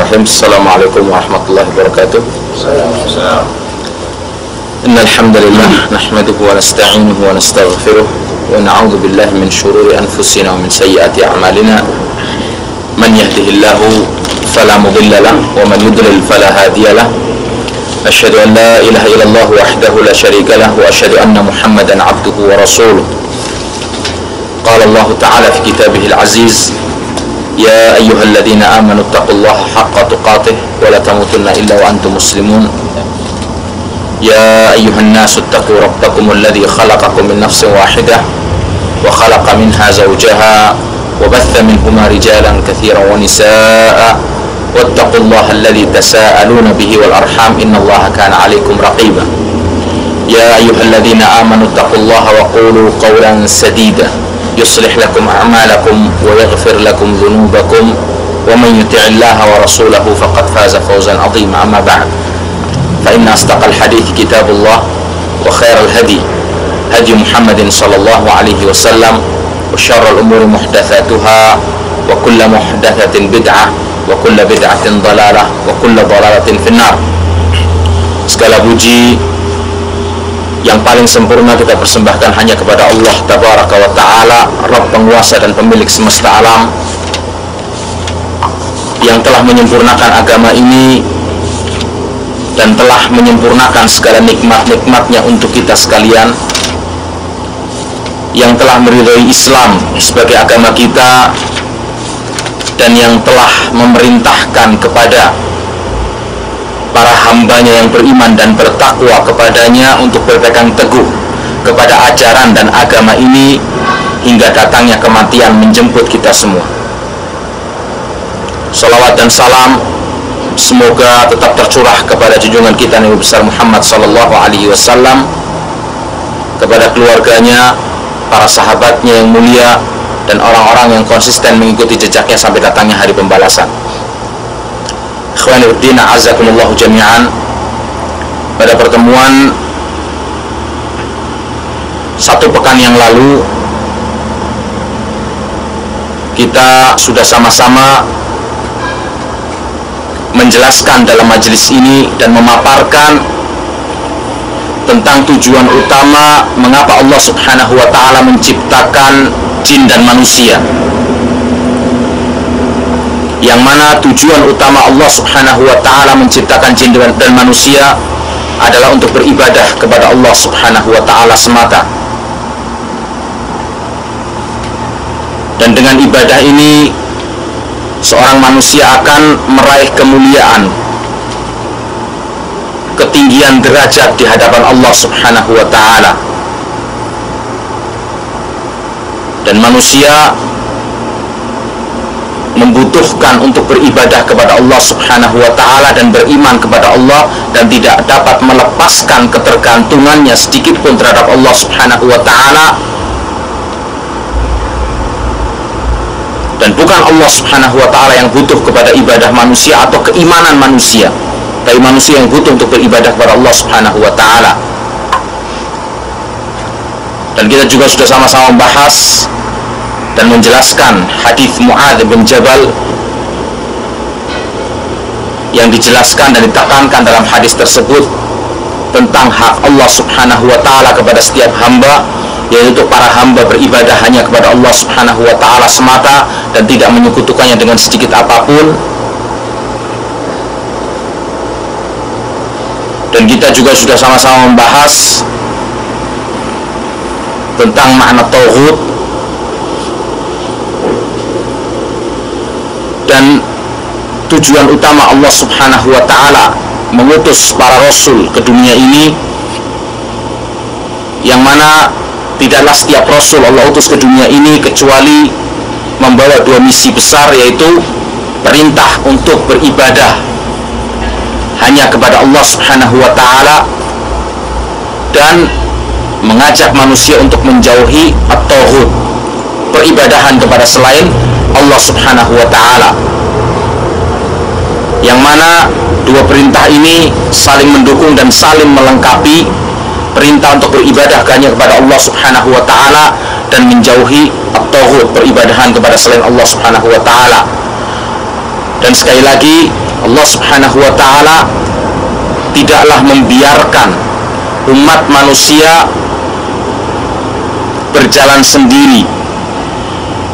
Bismillahirrahmanirrahim. Assalamualaikum warahmatullahi wabarakatuh. Innal hamdalillah nahmaduhu wa nasta'inuhu wa nastaghfiruh wa na'udzu billahi min shururi anfusina wa min sayyiati a'malina. Man yahdihillahu fala mudilla lahu wa man yudlil fala hadiya lahu. Asyhadu an la ilaha illallah wahdahu la syarika lahu wa asyhadu anna Muhammadan 'abduhu wa rasuluh. Qala Allah ta'ala fi kitabihil aziz: Ya ayyuhalladzina amanu taqullaha haqqa tuqatih wa la tamutunna illa wa antum muslimun. Ya ayyuhan nasu taqu rabbakumul ladzi khalaqakum min nafsin wahidah wa khalaqa minha zawjaha wa batha minhuma rijalan katsiran wa nisaa'a wattaqullaha alladzi tasaaluna bihi wal arham innallaha kana 'alaikum raqiba. Ya ayyuhalladzina amanu taqullaha wa qulu qawlan sadida yuslih lakum a'malakum wa yaghfir lakum dhunubakum wa man yuti'illaha wa rasulahu faqad faza fawzan 'azima. Amma ba'd, fa inna asdaqal hadithi kitabullah wa khairal hadi hadi Muhammadin sallallahu alaihi wasallam wa syarrul umuri muhdatsatuha wa kullu muhdatsatin bid'ah wa kullu bid'atin dhalalah wa kullu dhalalatin finnar. Segala puji yang paling sempurna kita persembahkan hanya kepada Allah Tabaraka wa Ta'ala, Rabb penguasa dan pemilik semesta alam, yang telah menyempurnakan agama ini dan telah menyempurnakan segala nikmat-nikmatnya untuk kita sekalian, yang telah meridhai Islam sebagai agama kita dan yang telah memerintahkan kepada para hambanya yang beriman dan bertakwa kepadanya untuk berpegang teguh kepada ajaran dan agama ini hingga datangnya kematian menjemput kita semua. Salawat dan salam semoga tetap tercurah kepada junjungan kita Nabi besar Muhammad sallallahu alaihi wasallam, kepada keluarganya, para sahabatnya yang mulia, dan orang-orang yang konsisten mengikuti jejaknya sampai datangnya hari pembalasan. Ikhwani fiddin, a'azzakumullahu jami'an. Pada pertemuan satu pekan yang lalu, kita sudah sama-sama menjelaskan dalam majelis ini dan memaparkan tentang tujuan utama mengapa Allah Subhanahu wa Ta'ala menciptakan jin dan manusia, yang mana tujuan utama Allah Subhanahu wa Ta'ala menciptakan jin dan manusia adalah untuk beribadah kepada Allah Subhanahu wa Ta'ala semata. Dan dengan ibadah ini seorang manusia akan meraih kemuliaan, ketinggian derajat di hadapan Allah Subhanahu wa Ta'ala. Dan manusia membutuhkan untuk beribadah kepada Allah Subhanahu wa Ta'ala dan beriman kepada Allah, dan tidak dapat melepaskan ketergantungannya sedikit pun terhadap Allah Subhanahu wa Ta'ala. Dan bukan Allah Subhanahu wa Ta'ala yang butuh kepada ibadah manusia atau keimanan manusia, tapi manusia yang butuh untuk beribadah kepada Allah Subhanahu wa Ta'ala. Dan kita juga sudah sama-sama membahas dan menjelaskan hadis Mu'adz bin Jabal yang dijelaskan dan ditekankan dalam hadis tersebut tentang hak Allah Subhanahu wa Ta'ala kepada setiap hamba, yaitu para hamba beribadah hanya kepada Allah Subhanahu wa Ta'ala semata dan tidak menyekutukannya dengan sedikit apapun. Dan kita juga sudah sama-sama membahas tentang makna tauhid dan tujuan utama Allah Subhanahu wa Ta'ala mengutus para rasul ke dunia ini, yang mana tidaklah setiap rasul Allah utus ke dunia ini kecuali membawa dua misi besar, yaitu perintah untuk beribadah hanya kepada Allah Subhanahu wa Ta'ala dan mengajak manusia untuk menjauhi at-tauhid, peribadahan kepada selain Allah Subhanahu wa Ta'ala, yang mana dua perintah ini saling mendukung dan saling melengkapi. Perintah untuk beribadah hanya kepada Allah Subhanahu wa Ta'ala dan menjauhi at-tauhid, peribadahan kepada selain Allah Subhanahu wa Ta'ala. Dan sekali lagi Allah Subhanahu wa ta'ala tidaklah membiarkan umat manusia berjalan sendiri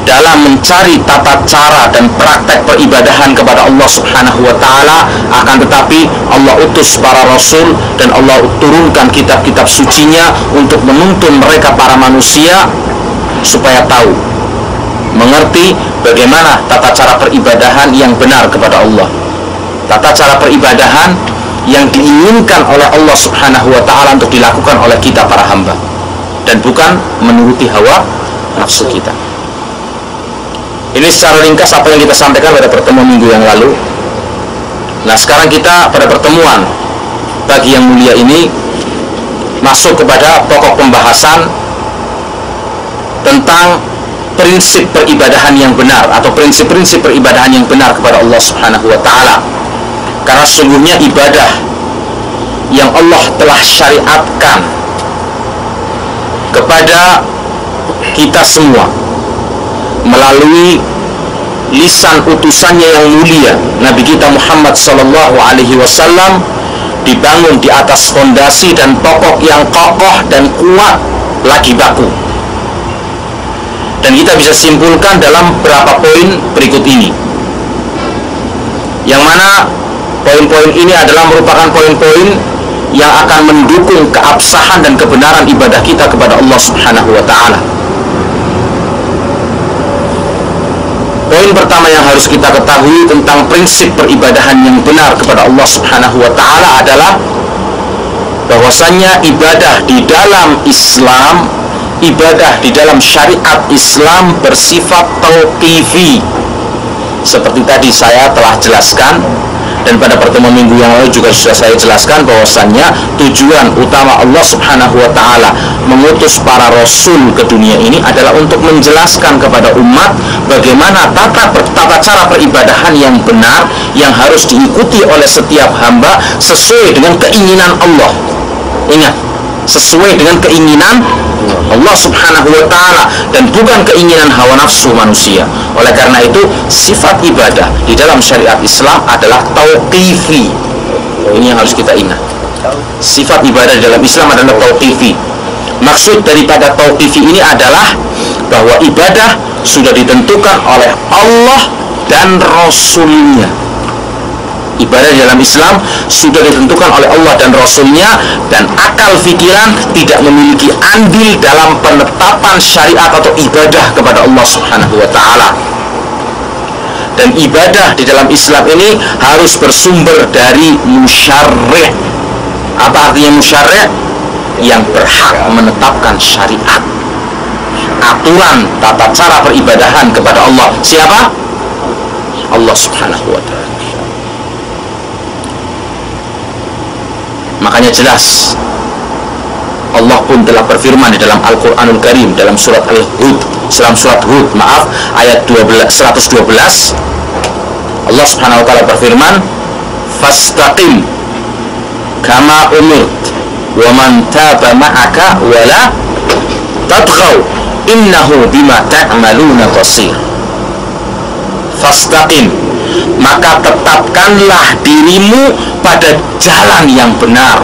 dalam mencari tata cara dan praktek peribadahan kepada Allah Subhanahu wa ta'ala, akan tetapi Allah utus para rasul dan Allah turunkan kitab-kitab sucinya untuk menuntun mereka para manusia supaya tahu, mengerti bagaimana tata cara peribadahan yang benar kepada Allah, tata cara peribadahan yang diinginkan oleh Allah Subhanahu wa ta'ala untuk dilakukan oleh kita para hamba, dan bukan menuruti hawa nafsu kita. Ini secara ringkas apa yang kita sampaikan pada pertemuan minggu yang lalu. Nah, sekarang kita pada pertemuan pagi yang mulia ini masuk kepada pokok pembahasan tentang prinsip peribadahan yang benar atau prinsip-prinsip peribadahan yang benar kepada Allah Subhanahu wa ta'ala. Karena sungguhnya ibadah yang Allah telah syariatkan kepada kita semua melalui lisan utusannya yang mulia Nabi kita Muhammad sallallahu alaihi wasallam dibangun di atas fondasi dan pokok yang kokoh dan kuat lagi baku. Dan kita bisa simpulkan dalam beberapa poin berikut ini, yang mana poin-poin ini adalah merupakan poin-poin yang akan mendukung keabsahan dan kebenaran ibadah kita kepada Allah Subhanahu wa ta'ala. Poin pertama yang harus kita ketahui tentang prinsip peribadahan yang benar kepada Allah Subhanahu wa ta'ala adalah bahwasannya ibadah di dalam Islam, ibadah di dalam syariat Islam bersifat tauqifi. Seperti tadi saya telah jelaskan, dan pada pertemuan minggu yang lalu juga sudah saya jelaskan bahwasannya tujuan utama Allah Subhanahu wa ta'ala mengutus para rasul ke dunia ini adalah untuk menjelaskan kepada umat bagaimana tata cara peribadahan yang benar yang harus diikuti oleh setiap hamba sesuai dengan keinginan Allah. Ingat, sesuai dengan keinginan Allah Subhanahu wa ta'ala dan bukan keinginan hawa nafsu manusia. Oleh karena itu, sifat ibadah di dalam syariat Islam adalah tauqifi. Ini yang harus kita ingat. Sifat ibadah di dalam Islam adalah tauqifi. Maksud daripada tauqifi ini adalah bahwa ibadah sudah ditentukan oleh Allah dan Rasulnya. Ibadah di dalam Islam sudah ditentukan oleh Allah dan Rasulnya, dan akal fikiran tidak memiliki andil dalam penetapan syariat atau ibadah kepada Allah Subhanahu wa ta'ala. Dan ibadah di dalam Islam ini harus bersumber dari musyarri'. Apa artinya musyarri'? Yang berhak menetapkan syariat, aturan tata cara peribadahan kepada Allah. Siapa? Allah Subhanahu wa ta'ala. Makanya jelas Allah pun telah berfirman di dalam Al-Quranul Karim dalam surat Al-Hud, ayat 112. Allah Subhanahu wa ta'ala berfirman, fastaqim kama umirt wa man taba ma'aka wa la tadghaw innahu bima ta'maluna basir. Fastaqim, maka tetapkanlah dirimu pada jalan yang benar.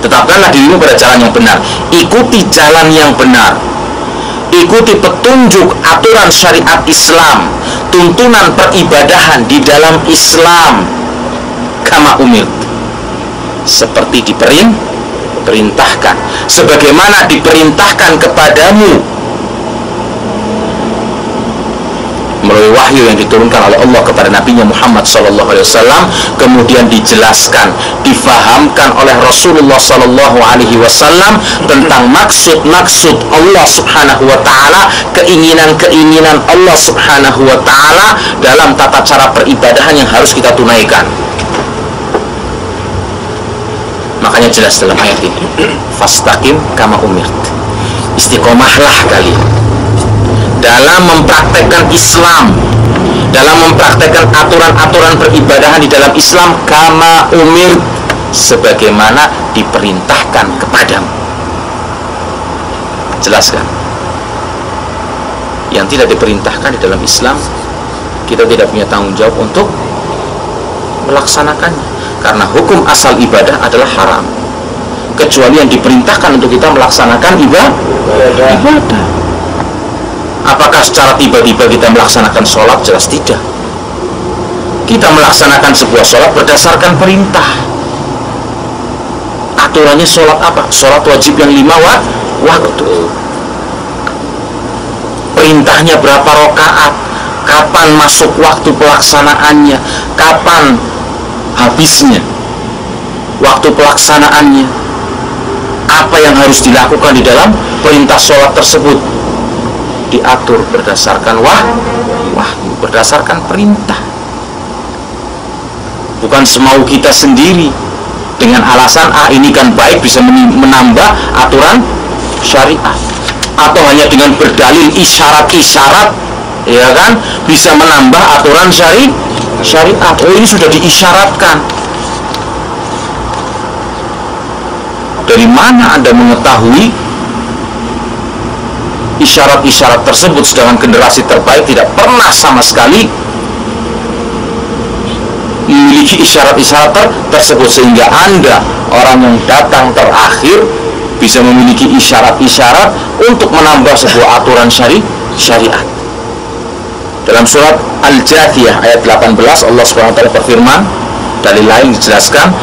Tetapkanlah dirimu pada jalan yang benar. Ikuti jalan yang benar. Ikuti petunjuk aturan syariat Islam, tuntunan peribadahan di dalam Islam. Kama umirt, seperti diperintahkan, sebagaimana diperintahkan kepadamu melalui wahyu yang diturunkan oleh Allah kepada Nabi-Nya Muhammad SAW, kemudian dijelaskan, difahamkan oleh Rasulullah SAW tentang maksud-maksud Allah Subhanahu wa ta'ala, keinginan-keinginan Allah Subhanahu wa ta'ala dalam tata cara peribadahan yang harus kita tunaikan. Makanya jelas dalam ayat ini, fastaqim kama umirt, istiqomahlah kalian dalam mempraktekkan Islam, dalam mempraktekkan aturan-aturan peribadahan di dalam Islam, kama umir, sebagaimana diperintahkan kepadamu. Jelaskan. Yang tidak diperintahkan di dalam Islam, kita tidak punya tanggung jawab untuk melaksanakannya. Karena hukum asal ibadah adalah haram, kecuali yang diperintahkan untuk kita melaksanakan ibadah. Apakah secara tiba-tiba kita melaksanakan sholat? Jelas tidak. Kita melaksanakan sebuah sholat berdasarkan perintah. Aturannya sholat apa? Sholat wajib yang 5 waktu. Perintahnya berapa rakaat, kapan masuk waktu pelaksanaannya, kapan habisnya waktu pelaksanaannya, apa yang harus dilakukan di dalam perintah sholat tersebut, diatur berdasarkan wahyu, berdasarkan perintah. Bukan semau kita sendiri dengan alasan ini kan baik, bisa menambah aturan syariat, atau hanya dengan berdalil isyarat-isyarat, ya kan, bisa menambah aturan syariat. Oh, ini sudah diisyaratkan. Dari mana Anda mengetahui isyarat-isyarat tersebut, sedangkan generasi terbaik tidak pernah sama sekali memiliki isyarat-isyarat tersebut, sehingga Anda, orang yang datang terakhir, bisa memiliki isyarat-isyarat untuk menambah sebuah aturan syariat. Dalam surat Al-Jathiyah ayat 18, Allah SWT berfirman, dalil lain dijelaskan,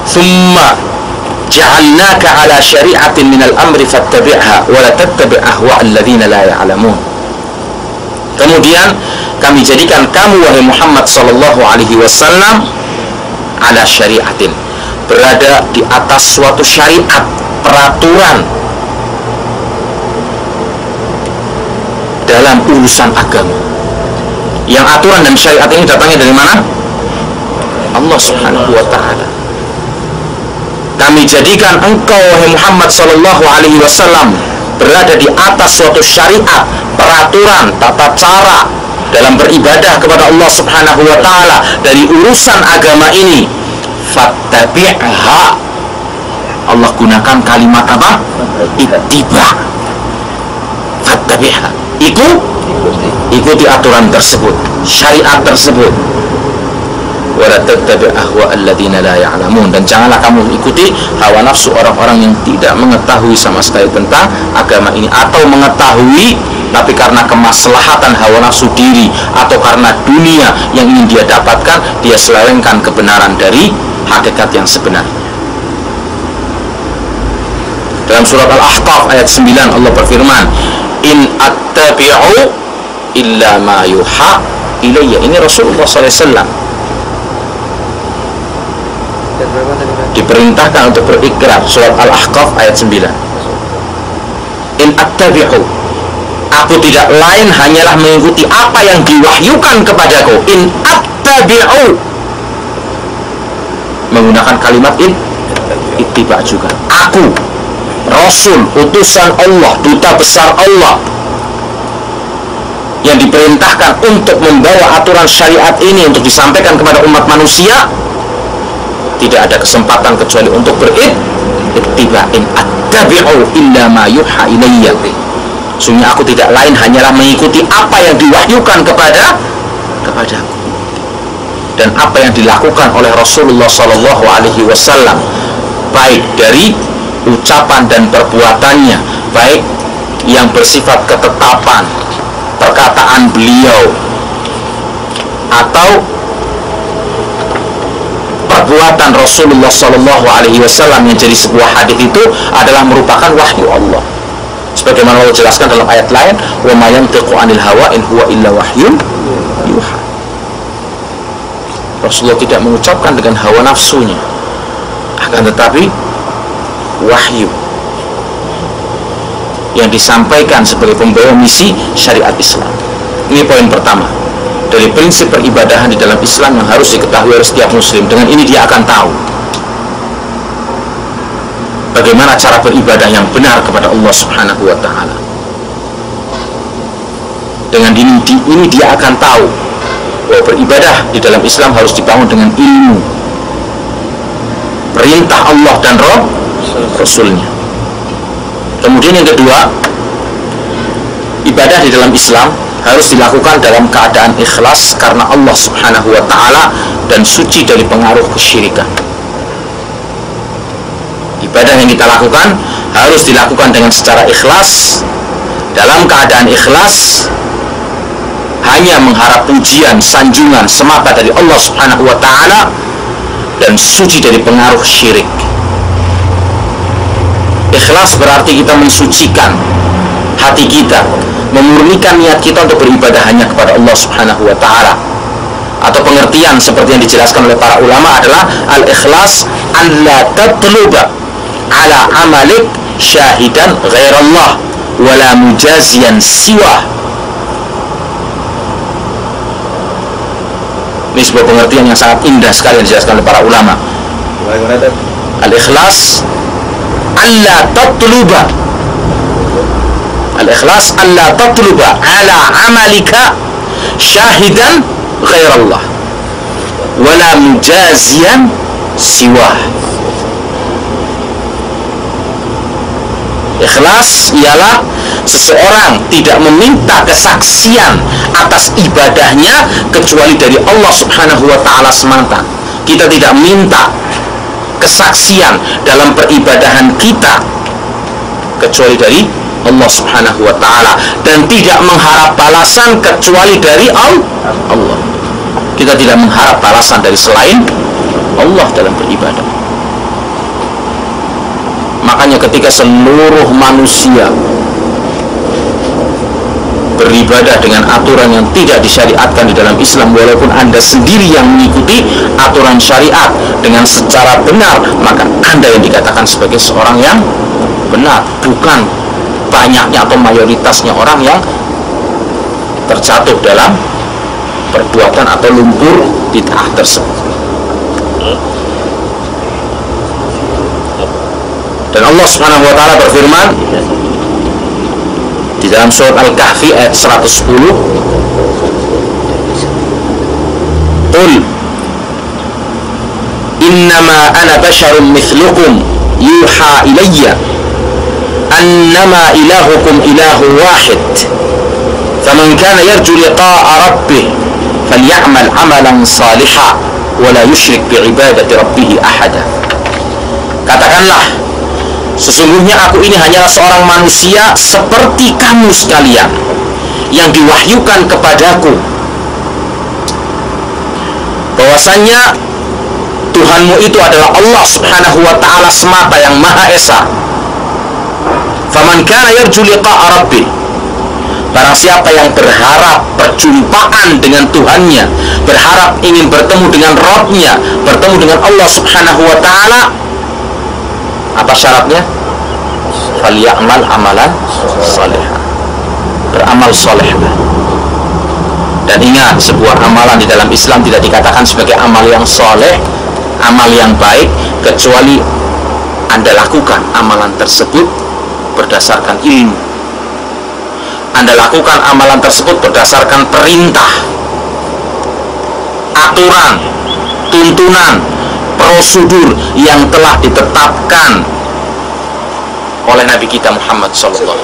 "Tsumma ja'alnaka 'ala syari'atin minal amri fattabi'ha wa la tattabi' ahwa'al ladzina la ya'lamun." Kemudian kami jadikan kamu, wahai Muhammad sallallahu alaihi wasallam, 'ala syari'atin, berada di atas suatu syariat, peraturan dalam urusan agama. Yang aturan dan syariat ini datangnya dari mana? Allah Subhanahu wa ta'ala. Kami jadikan engkau, wahai Muhammad sallallahu alaihi wasallam, berada di atas suatu syariat, peraturan, tata cara dalam beribadah kepada Allah Subhanahu wa ta'ala dari urusan agama ini. Fattabi'ha. Allah gunakan kalimat apa? Ittiba. Fattabi'ha. Ikuti aturan tersebut, syariat tersebut. Wala tattabi' ahwa'al ladzina la ya'lamun, dan janganlah kamu ikuti hawa nafsu orang-orang yang tidak mengetahui sama sekali tentang agama ini, atau mengetahui tapi karena kemaslahatan hawa nafsu diri atau karena dunia yang ingin dia dapatkan, dia selewengkan kebenaran dari hakikat yang sebenarnya. Dalam surat Al-Ahqaf ayat 9 Allah berfirman, "In attabi'u illa ma yuha ilayya." Ini Rasulullah SAW diperintahkan untuk berikrar. Surat Al-Ahqaf ayat 9, "In attabi'u," aku tidak lain hanyalah mengikuti apa yang diwahyukan kepadaku. In attabi'u, menggunakan kalimat ittiba juga. Aku Rasul, utusan Allah, duta besar Allah, yang diperintahkan untuk membawa aturan syariat ini untuk disampaikan kepada umat manusia, tidak ada kesempatan kecuali untuk berittiba. In attabi'u illa ma yuha ilayya, sungguh aku tidak lain hanyalah mengikuti apa yang diwahyukan kepadaku dan apa yang dilakukan oleh Rasulullah Sallallahu Alaihi Wasallam, baik dari ucapan dan perbuatannya, baik yang bersifat ketetapan perkataan beliau atau perbuatan Rasulullah Sallallahu Alaihi Wasallam yang jadi sebuah hadis, itu adalah merupakan wahyu Allah. Sebagaimana Allah jelaskan dalam ayat lain, "Wa ma yantiqu 'anil hawa in huwa illa wahyun yuha." Rasulullah tidak mengucapkan dengan hawa nafsunya, akan tetapi wahyu yang disampaikan sebagai pembawa misi syariat Islam. Ini poin pertama dari prinsip peribadahan di dalam Islam yang harus diketahui oleh setiap muslim. Dengan ini dia akan tahu bagaimana cara beribadah yang benar kepada Allah Subhanahu wa ta'ala. Dengan ini dia akan tahu bahwa beribadah di dalam Islam harus dibangun dengan ilmu, perintah Allah dan Rasulnya. Kemudian yang kedua, ibadah di dalam Islam harus dilakukan dalam keadaan ikhlas karena Allah Subhanahu wa ta'ala dan suci dari pengaruh kesyirikan. Ibadah yang kita lakukan harus dilakukan dengan secara ikhlas, dalam keadaan ikhlas, hanya mengharap pujian, sanjungan semata dari Allah Subhanahu wa ta'ala dan suci dari pengaruh syirik. Ikhlas berarti kita mensucikan hati kita, memurnikan niat kita untuk beribadah hanya kepada Allah Subhanahu wa ta'ala. Atau pengertian seperti yang dijelaskan oleh para ulama adalah al-ikhlas an la tatluba ala amalik syahidan ghairallah wala mujazian siwa. Ini sebuah pengertian yang sangat indah sekali yang dijelaskan oleh para ulama. Al-ikhlas alla tatluba, al-ikhlas alla tatluba ala amalika syahidan ghairallah wala mujazian siwah. Ikhlas ialah seseorang tidak meminta kesaksian atas ibadahnya kecuali dari Allah Subhanahu wa ta'ala semata. Kita tidak minta kesaksian dalam peribadahan kita kecuali dari Allah Subhanahu wa ta'ala, dan tidak mengharap balasan kecuali dari Allah. Kita tidak mengharap balasan dari selain Allah dalam beribadah. Makanya ketika seluruh manusia beribadah dengan aturan yang tidak disyariatkan di dalam Islam, walaupun Anda sendiri yang mengikuti aturan syariat dengan secara benar, maka Anda yang dikatakan sebagai seorang yang benar, bukan banyaknya atau mayoritasnya orang yang terjatuh dalam perbuatan atau lumpur bid'ah tersebut. Dan Allah Subhanahu wa ta'ala berfirman di dalam surat Al-Kahfi ayat 110, Qul innama ana basharun mithlukum yuha ilayya annama ilahukum ilahu wahid faman kana yarju liqa'a rabbih falya'mal amalan salihan wa la yusyrik bi'ibadati rabbih ahada. Katakanlah, sesungguhnya aku ini hanyalah seorang manusia seperti kamu sekalian yang diwahyukan kepadaku bahwasannya Tuhanmu itu adalah Allah Subhanahu wa ta'ala semata yang Maha Esa. Faman kana yarju liqa'a rabbih, barang siapa yang berharap perjumpaan dengan Tuhannya, berharap ingin bertemu dengan Rabb-nya, bertemu dengan Allah Subhanahu wa ta'ala, apa syaratnya? Falyamal amalan salihah, beramal saleh. Dan ingat, sebuah amalan di dalam Islam tidak dikatakan sebagai amal yang saleh, amal yang baik, kecuali Anda lakukan amalan tersebut berdasarkan ilmu. Anda lakukan amalan tersebut berdasarkan perintah, aturan, tuntunan, prosedur yang telah ditetapkan oleh Nabi kita Muhammad SAW,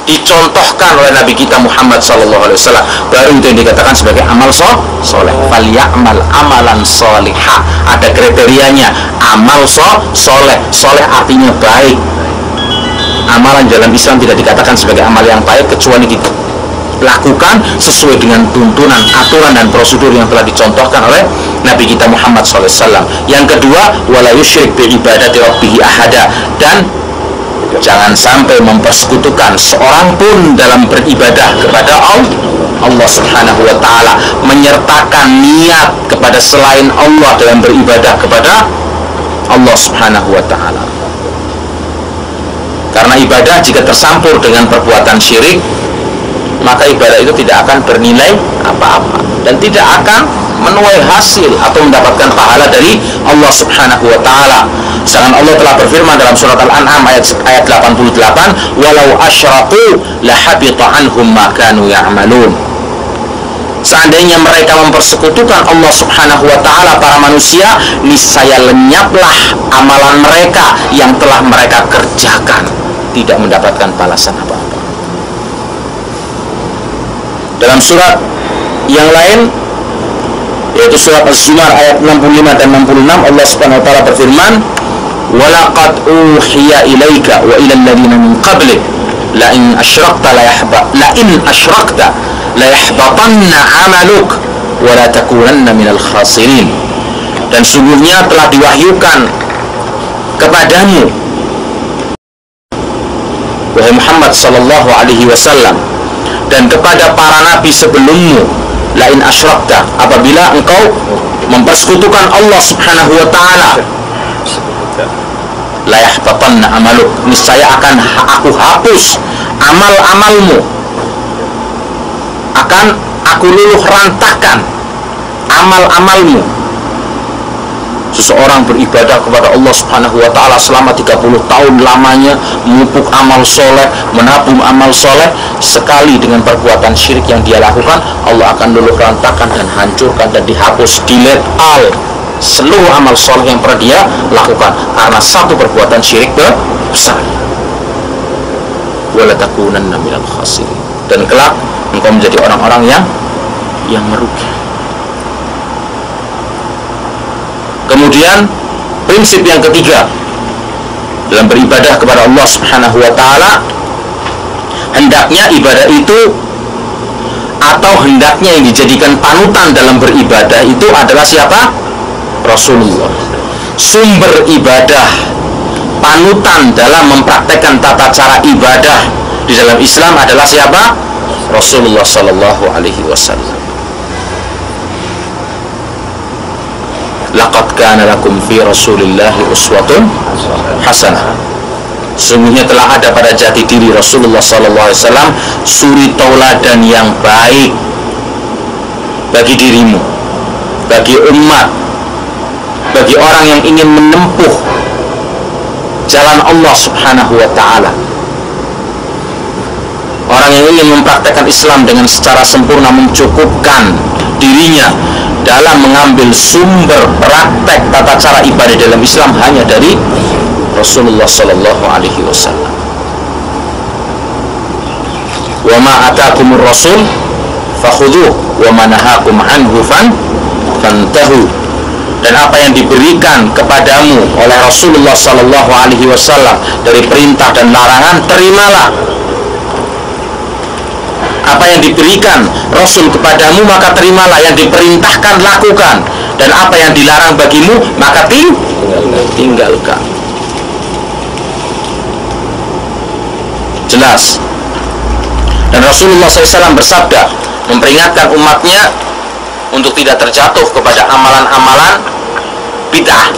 dicontohkan oleh Nabi kita Muhammad SAW, baru itu yang dikatakan sebagai amal soleh. Falyamal amalan solihah, ada kriterianya, amal soleh. Soleh artinya baik. Amalan dalam Islam tidak dikatakan sebagai amal yang baik kecuali dilakukan sesuai dengan tuntunan, aturan dan prosedur yang telah dicontohkan oleh Nabi kita Muhammad SAW. Yang kedua, wala yusyrik bi ibadati rabbih ahada, dan jangan sampai mempersekutukan seorang pun dalam beribadah kepada Allah Subhanahu wa ta'ala, menyertakan niat kepada selain Allah dalam beribadah kepada Allah Subhanahu wa ta'ala. Karena ibadah jika tercampur dengan perbuatan syirik, maka ibadah itu tidak akan bernilai apa-apa dan tidak akan menuai hasil atau mendapatkan pahala dari Allah Subhanahu wa ta'ala. Sedangkan Allah telah berfirman dalam surat Al-An'am ayat 88, walau asyraku lahabita anhum ma kanu ya'malun. Seandainya mereka mempersekutukan Allah Subhanahu wa ta'ala, para manusia, niscaya lenyaplah amalan mereka yang telah mereka kerjakan, tidak mendapatkan balasan apa-apa. Dalam surat yang lain, yaitu surat Az-Zumar ayat 65 dan 66, Allah Subhanahu wa taala berfirman, "Walaqad uhiya ilaika wa ilal ladzina min qablik la in asyrakta la yahbatanna 'amaluk wa la takunanna minal khasirin." Dan sungguhnya telah diwahyukan kepadamu, wahai Muhammad sallallahu alaihi wasallam, dan kepada para nabi sebelummu, lain asyrakta, apabila engkau mempersekutukan Allah Subhanahu wa taala, la yahbatanna amaluk, niscaya akan aku hapus amal-amalmu, akan aku luluh rantahkan amal-amalmu. Seseorang beribadah kepada Allah Subhanahu wa taala selama 30 tahun lamanya, memupuk amal soleh, menabung amal soleh, sekali dengan perbuatan syirik yang dia lakukan, Allah akan luluh rantahkan dan hancurkan dan dihapus, delete all seluruh amal soleh yang pernah dia lakukan karena satu perbuatan syirik besar. Wala takunanna minal khasirin, dan kelak engkau menjadi orang-orang yang merugi. Kemudian prinsip yang ketiga dalam beribadah kepada Allah Subhanahu wa taala, hendaknya ibadah itu atau hendaknya yang dijadikan panutan dalam beribadah itu adalah siapa? Rasulullah. Sumber ibadah, panutan dalam mempraktekkan tata cara ibadah di dalam Islam adalah siapa? Rasulullah sallallahu alaihi wasallam. Laqad kana lakum fi Rasulillahi uswatun hasanah. Sungguhnya telah ada pada jati diri Rasulullah sallallahu alaihi wasallam suri tauladan yang baik bagi dirimu, bagi umat, bagi orang yang ingin menempuh jalan Allah Subhanahu wa taala. Orang yang ingin mempraktekkan Islam dengan secara sempurna, mencukupkan dirinya dalam mengambil sumber praktek tata cara ibadah dalam Islam hanya dari Rasulullah sallallahu alaihi wasallam. Wa ma ataakumur rasul fakhudhuhu wa ma nahakum anhu fantahu. Dan apa yang diberikan kepadamu oleh Rasulullah sallallahu alaihi wasallam dari perintah dan larangan, terimalah. Apa yang diberikan Rasul kepadamu, maka terimalah. Yang diperintahkan, lakukan. Dan apa yang dilarang bagimu, maka tinggalkan. Jelas. Dan Rasulullah SAW bersabda, memperingatkan umatnya untuk tidak terjatuh kepada amalan-amalan bid'ah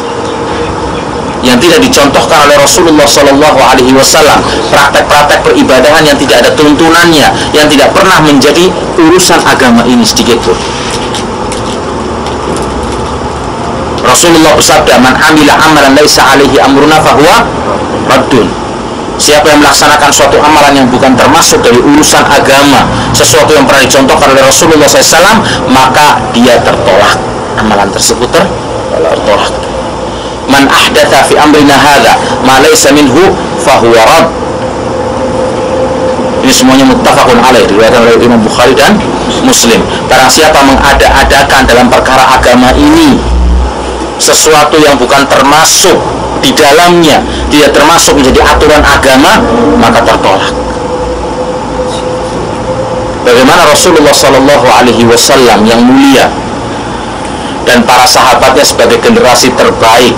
yang tidak dicontohkan oleh Rasulullah Sallallahu Alaihi Wasallam, praktek-praktek peribadahan yang tidak ada tuntunannya, yang tidak pernah menjadi urusan agama ini sedikit pun. Rasulullah bersabda, man amila amalan laisa alaihi amruna fahuwa raddun. Siapa yang melaksanakan suatu amalan yang bukan termasuk dari urusan agama, sesuatu yang pernah dicontohkan oleh Rasulullah SAW, maka dia tertolak. Amalan tersebut tertolak. Man ahdatha fi amrina hadza ma laysa minhu fahuwa rad. Ini semuanya muttafaqun alaih, diriwayatkan oleh Imam Bukhari dan Muslim. Barang siapa mengada-adakan dalam perkara agama ini sesuatu yang bukan termasuk di dalamnya, tidak termasuk menjadi aturan agama, maka tertolak. Bagaimana Rasulullah Sallallahu Alaihi Wasallam yang mulia dan para sahabatnya sebagai generasi terbaik,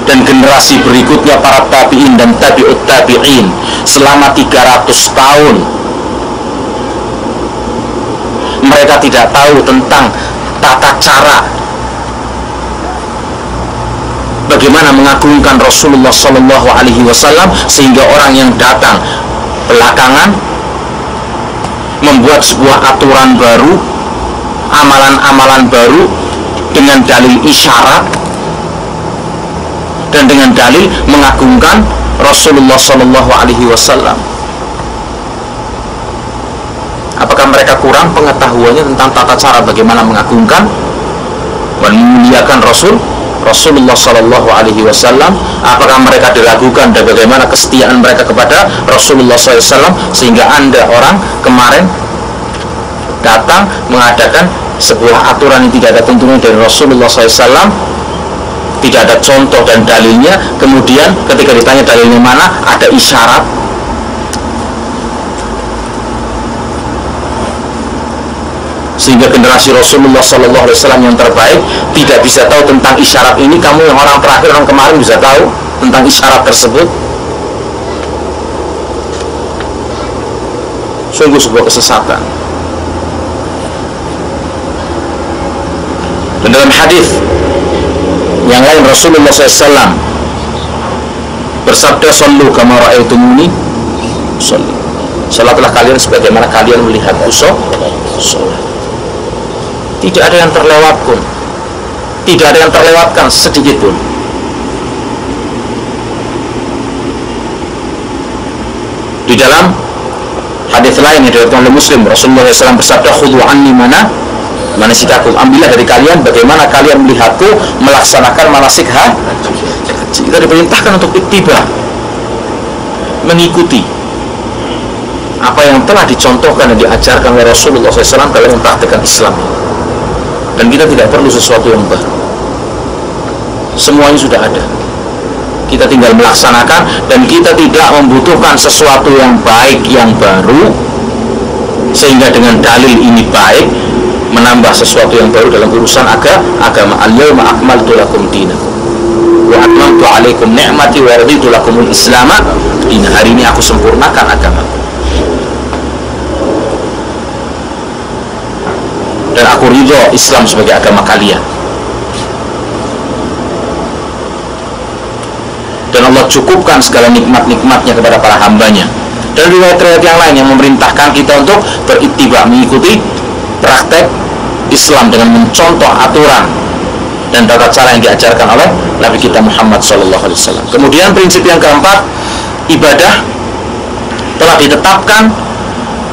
dan generasi berikutnya para tabi'in dan tabi'ut tabi'in selama 300 tahun mereka tidak tahu tentang tata cara bagaimana mengagungkan Rasulullah Sallallahu Alaihi Wasallam, sehingga orang yang datang belakangan membuat sebuah aturan baru, amalan-amalan baru dengan dalil isyarat dan dengan dalil mengagungkan Rasulullah Sallallahu Alaihi Wasallam. Apakah mereka kurang pengetahuannya tentang tata cara bagaimana mengagungkan dan memuliakan Rasul Rasulullah Shallallahu Alaihi Wasallam? Apakah mereka diragukan dan bagaimana kesetiaan mereka kepada Rasulullah SAW sehingga Anda orang kemarin datang mengadakan sebuah aturan yang tidak ada tuntunan dari Rasulullah SAW, tidak ada contoh dan dalilnya, kemudian ketika ditanya dalilnya mana, ada isyarat. Sehingga generasi Rasulullah SAW yang terbaik tidak bisa tahu tentang isyarat ini. Kamu yang orang terakhir, orang kemarin bisa tahu tentang isyarat tersebut. Sungguh sebuah kesesatan. Dan dalam hadis yang lain Rasulullah SAW bersabda, "Sallu kama ra'aitumuni sholli." Salatlah kalian sebagaimana kalian melihatku salat. Tidak ada yang terlewat pun, tidak ada yang terlewatkan sedikit pun. Di dalam hadis lain yang diriwayatkan oleh Muslim, Rasulullah SAW bersabda, "Khudhu anni manasikakum." Ambillah dari kalian bagaimana kalian melihatku melaksanakan manasik haji. Kita diperintahkan untuk ittiba, mengikuti apa yang telah dicontohkan dan diajarkan oleh Rasulullah SAW dalam mempraktikkan Islam. Dan kita tidak perlu sesuatu yang baru, semuanya sudah ada, kita tinggal melaksanakan. Dan kita tidak membutuhkan sesuatu yang baik yang baru sehingga dengan dalil ini baik menambah sesuatu yang baru dalam urusan agama. Al-yawma akmaltu lakum dinakum wa atmamtu alaikum ni'mati wa raditu lakumul islama dinan. Hari ini aku sempurnakan agamaku dan aku ridho Islam sebagai agama kalian. Dan Allah cukupkan segala nikmat-nikmatnya kepada para hambanya. Dan riwayat-riwayat yang lain yang memerintahkan kita untuk berittiba, mengikuti praktek Islam dengan mencontoh aturan dan tata cara yang diajarkan oleh Nabi kita Muhammad SAW. Kemudian prinsip yang keempat, ibadah telah ditetapkan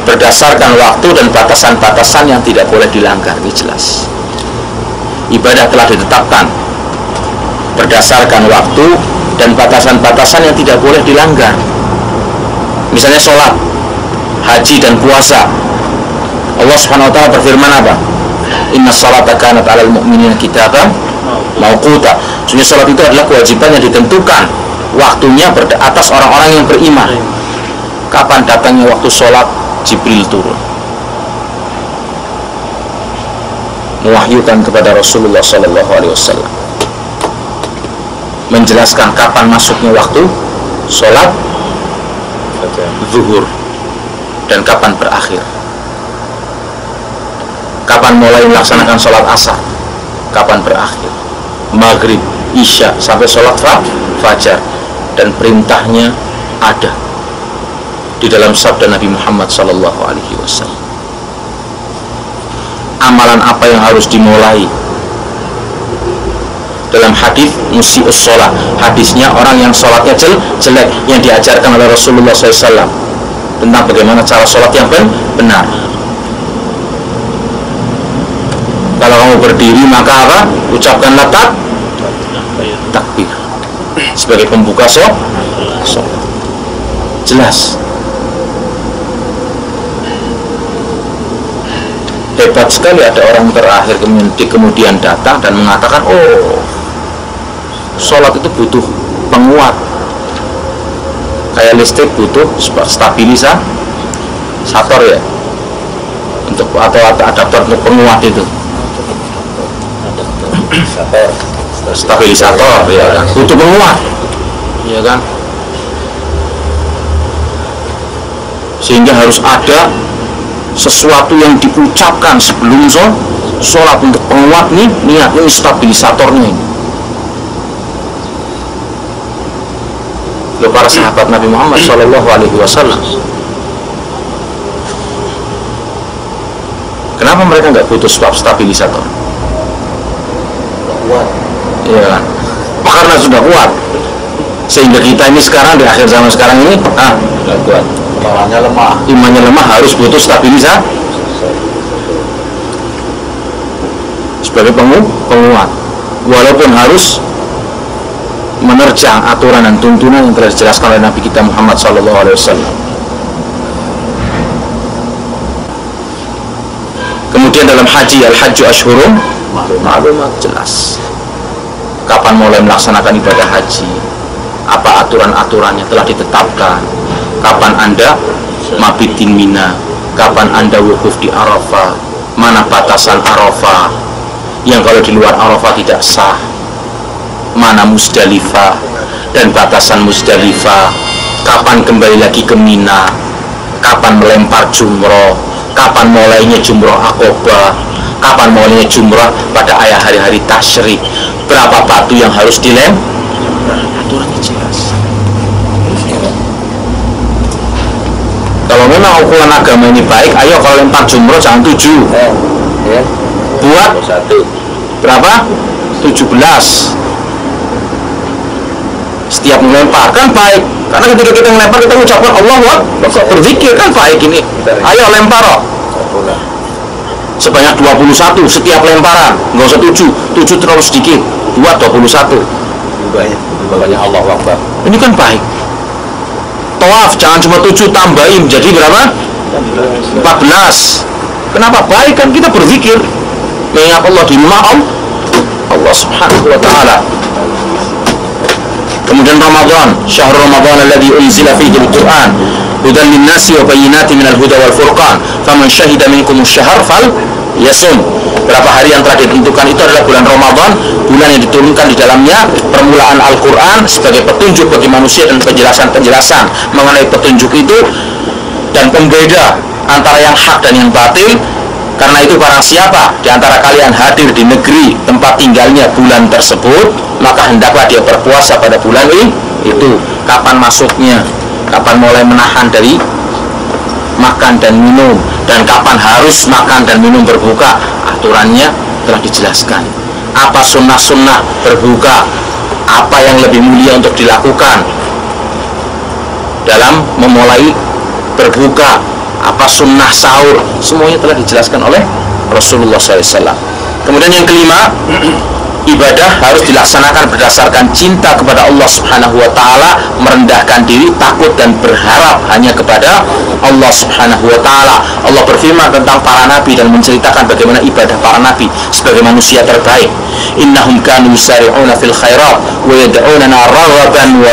berdasarkan waktu dan batasan-batasan yang tidak boleh dilanggar. Ini jelas, ibadah telah ditetapkan berdasarkan waktu dan batasan-batasan yang tidak boleh dilanggar. Misalnya sholat, haji dan puasa. Allah Subhanahu wa ta'ala berfirman apa? Inna sholata kanat 'alal mu'minina kitaban mauquta. Sesungguhnya sholat itu adalah kewajiban yang ditentukan waktunya atas orang-orang yang beriman. Kapan datangnya waktu sholat? Jibril turun mewahyukan kepada Rasulullah SAW, menjelaskan kapan masuknya waktu sholat zuhur dan kapan berakhir, kapan mulai melaksanakan sholat asar, kapan berakhir, maghrib, isya sampai sholat fajar. Dan perintahnya ada di dalam sabda Nabi Muhammad SAW. Amalan apa yang harus dimulai? Dalam hadis musi'us sholat, hadisnya orang yang sholatnya jelek, yang diajarkan oleh Rasulullah SAW tentang bagaimana cara sholat yang benar. Kalau kamu berdiri maka apa? Ucapkanlah takbir sebagai pembuka sholat. Jelas. Hebat sekali ada orang terakhir kemudian datang dan mengatakan, oh, sholat itu butuh penguat, kayak listrik butuh stabilisator ya, untuk atau adaptor untuk penguat itu, stabilisator ya kan, butuh penguat, ya kan, sehingga harus ada sesuatu yang diucapkan sebelum sholat untuk penguat nih, niat ini, stabilisatornya ini. Loh, para sahabat Nabi Muhammad SAW, kenapa mereka nggak butuh stabilisator? Kuat, iya kan? Karena sudah kuat, sehingga kita ini sekarang di akhir zaman sekarang ini sudah kuat. Imannya lemah harus butuh stabilisator sebagai penguat. walaupun harus menerjang aturan dan tuntunan yang telah dijelaskan oleh Nabi kita Muhammad SAW. Kemudian dalam haji, al-hajju ashhurun ma'lumat, jelas kapan mulai melaksanakan ibadah haji, apa aturan-aturannya telah ditetapkan, kapan Anda mabitin Mina, kapan Anda wukuf di Arafah, mana batasan Arafah yang kalau di luar Arafah tidak sah, mana Musdalifah dan batasan Musdalifah, kapan kembali lagi ke Mina, kapan melempar jumroh, kapan mulainya jumroh Aqobah, kapan mulainya jumroh pada hari-hari tasyrik, berapa batu yang harus dilempar, aturannya jelas. Kalau memang ukuran agama ini baik, ayo kalau lempar jumroh jangan 7, buat berapa? 17 setiap melempar, kan baik. Karena ketika kita melempar kita ucapkan Allahu Akbar, berzikir, kan baik ini. Ayo lempar sebanyak 21 setiap lemparan, nggak usah 7 terlalu sedikit, buat 21 banyak Allahu Akbar, ini kan baik. Tawaf jangan cuma 7, tambahin jadi berapa? 14. Kenapa? Baik, kan kita berzikir mengingat Allah di rumah Allah Subhanahu wa ta'ala. Kemudian Ramadan, syahr Ramadan alladzi unzila fihi al-Qur'an hudan lin-nasi wa bayyinatin minal huda wal furqan faman syahida minkum asy-syahr falyasum. Berapa hari yang telah ditentukan itu adalah bulan Ramadan, bulan yang diturunkan di dalamnya permulaan Al-Qur'an sebagai petunjuk bagi manusia dan penjelasan-penjelasan mengenai petunjuk itu dan pembeda antara yang hak dan yang batil. Karena itu barang siapa di antara kalian hadir di negeri tempat tinggalnya bulan tersebut, maka hendaklah dia berpuasa pada bulan itu. Kapan masuknya, kapan mulai menahan dari makan dan minum, dan kapan harus makan dan minum berbuka, aturannya telah dijelaskan. Apa sunnah-sunnah berbuka, apa yang lebih mulia untuk dilakukan dalam memulai berbuka, apa sunnah sahur, semuanya telah dijelaskan oleh Rasulullah SAW. Kemudian yang kelima, ibadah harus dilaksanakan berdasarkan cinta kepada Allah Subhanahu wa ta'ala, merendahkan diri, takut dan berharap hanya kepada Allah Subhanahu wa ta'ala. Allah berfirman tentang para nabi dan menceritakan bagaimana ibadah para nabi sebagai manusia terbaik. Innahum kanu yusari'una fil khairat wa yad'unana raghaban wa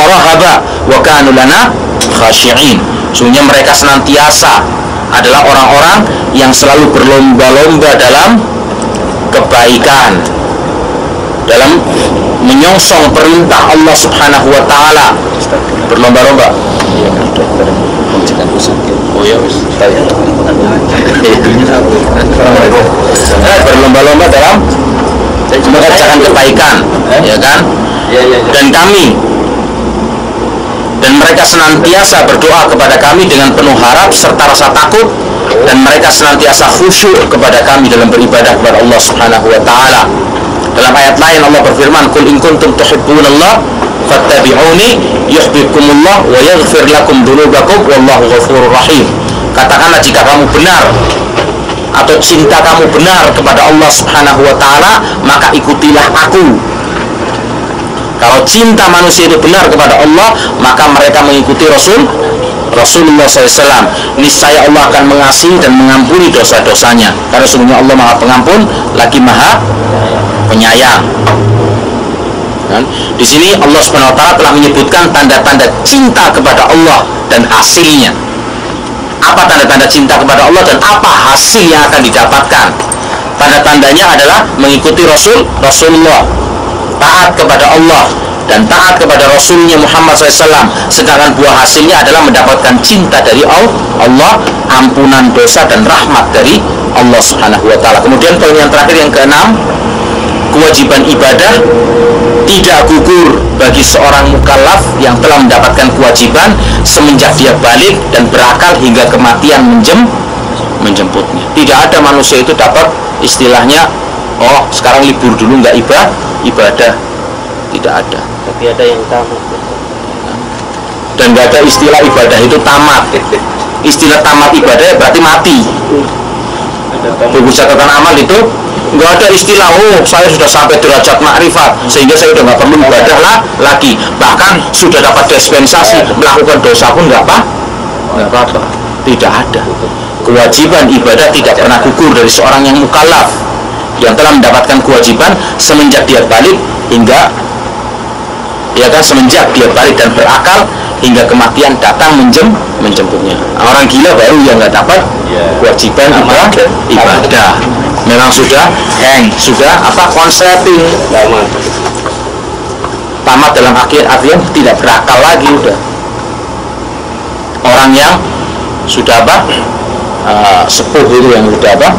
rahaba wa kanu lana khashi'in. Sungguhnya mereka senantiasa adalah orang-orang yang selalu berlomba-lomba dalam kebaikan, dalam menyongsong perintah Allah Subhanahu wa ta'ala, berlomba-lomba. Berlomba-lomba dalam mengerjakan kebaikan, ya kan? Dan kami, dan mereka senantiasa berdoa kepada kami dengan penuh harap serta rasa takut, dan mereka senantiasa khusyuk kepada kami dalam beribadah kepada Allah Subhanahu wa ta'ala. Dalam ayat lain Allah berfirman, "Qul in kuntum tuhibbunallah fattabi'uni yuhibbukumullah wa yaghfir lakum dzunubakum wallahu ghafurur rahim." Katakanlah jika kamu benar atau cinta kamu benar kepada Allah Subhanahu wa ta'ala, maka ikutilah aku. Kalau cinta manusia itu benar kepada Allah, maka mereka mengikuti Rasulullah SAW. Niscaya Allah akan mengasihi dan mengampuni dosa-dosanya, karena sesungguhnya Allah Maha Pengampun lagi Maha Penyayang. Dan di sini Allah Subhanahu wa ta'ala telah menyebutkan tanda-tanda cinta kepada Allah dan hasilnya. Apa tanda-tanda cinta kepada Allah dan apa hasil yang akan didapatkan? Tanda-tandanya adalah mengikuti Rasulullah, taat kepada Allah dan taat kepada Rasulnya Muhammad SAW. Sedangkan buah hasilnya adalah mendapatkan cinta dari Allah, ampunan dosa dan rahmat dari Allah Subhanahu wa ta'ala. Kemudian poin yang terakhir, yang keenam, kewajiban ibadah tidak gugur bagi seorang mukallaf yang telah mendapatkan kewajiban semenjak dia balik dan berakal hingga kematian menjemputnya. Tidak ada manusia itu dapat istilahnya, oh sekarang libur dulu nggak ibadah. Tidak ada. Tapi ada yang tamat. Dan nggak ada istilah ibadah itu tamat. Istilah tamat ibadah berarti mati. Buku catatan amal itu nggak ada istilah saya sudah sampai derajat makrifat sehingga saya udah nggak perlu ibadah lagi, bahkan sudah dapat dispensasi melakukan dosa pun nggak apa-apa. Tidak ada. Kewajiban ibadah tidak pernah gugur dari seorang yang mukallaf yang telah mendapatkan kewajiban semenjak dia balik hingga semenjak dia balik dan berakal hingga kematian datang menjemputnya. Orang gila baru yang nggak dapat kewajiban ibadah. Memang sudah konsepting tamat dalam artian tidak berakal lagi udah. Orang yang sudah sepuh itu yang sudah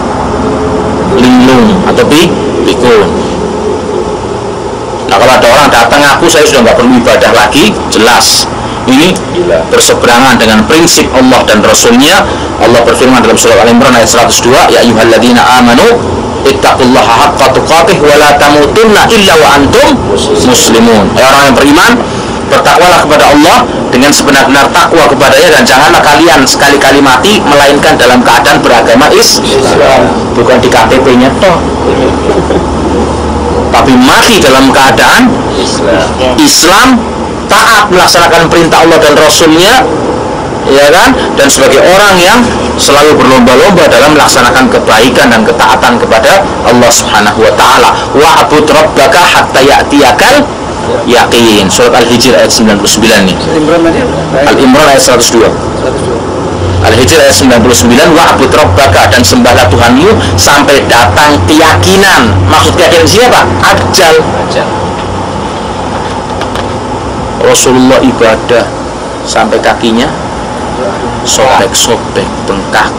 linglung atau pikun. Nah, kalau ada orang datang ngaku saya sudah nggak perlu ibadah lagi, jelas ini berseberangan dengan prinsip Allah dan Rasulnya. Allah berfirman dalam surah Al-Imran ayat 102, ya ayyuhalladzina amanu ittaqullaha haqqa tuqatih wa la tamutunna illa wa antum muslimun. Orang yang beriman, bertakwalah kepada Allah dengan sebenar-benar takwa kepadanya, dan janganlah kalian sekali-kali mati melainkan dalam keadaan beragama Islam. Bukan di KTP-nya toh, tapi mati dalam keadaan Islam, taat melaksanakan perintah Allah dan Rasulnya, ya kan, dan sebagai orang yang selalu berlomba-lomba dalam melaksanakan kebaikan dan ketaatan kepada Allah Subhanahu wa taala. Wa'bud rabbaka hatta ya'tiyakal yaqin. Surat Al-Hijr ayat 99 nih. Al-Imran ayat 102. Al-Hijr ayat 99, wa'bud rabbaka, dan sembahlah Tuhanmu sampai datang keyakinan. Maksud keyakinan siapa? Ajal. Rasulullah ibadah sampai kakinya sobek-sobek, bengkak.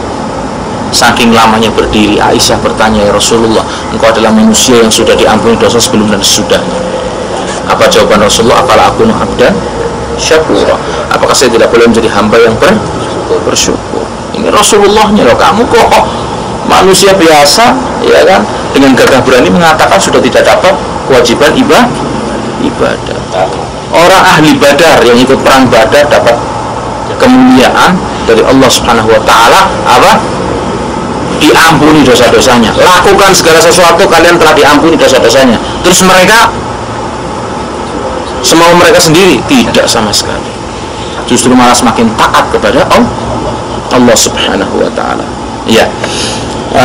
Saking lamanya berdiri, Aisyah bertanya, ya Rasulullah, engkau adalah manusia yang sudah diampuni dosa sebelum dan sesudahnya. Apa jawaban Rasulullah? Afala akunu abdan syakura. Apakah saya tidak boleh menjadi hamba yang bersyukur? Ini Rasulullahnya loh, kamu kok manusia biasa, ya kan, dengan gagah berani mengatakan sudah tidak dapat kewajiban ibadah. Orang ahli Badar yang ikut perang Badar dapat kemuliaan dari Allah Subhanahu wa taala diampuni dosa-dosanya. Lakukan segala sesuatu, kalian telah diampuni dosa-dosanya. Terus mereka semau mereka sendiri? Tidak sama sekali. Justru malah semakin taat kepada Allah Subhanahu wa taala. Ya.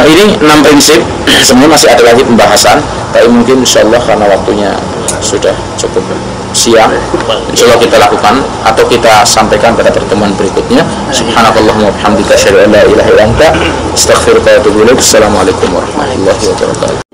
Ini 6 prinsip. Sebenarnya masih ada lagi pembahasan, tapi mungkin insyaallah karena waktunya sudah cukup siang, insyaallah kita lakukan atau kita sampaikan pada pertemuan berikutnya. Subhanakallahumma wa bihamdika asyhadu an la ilaha illa anta astaghfiruka wa atubu ilaik. Assalamualaikum warahmatullahi wabarakatuh.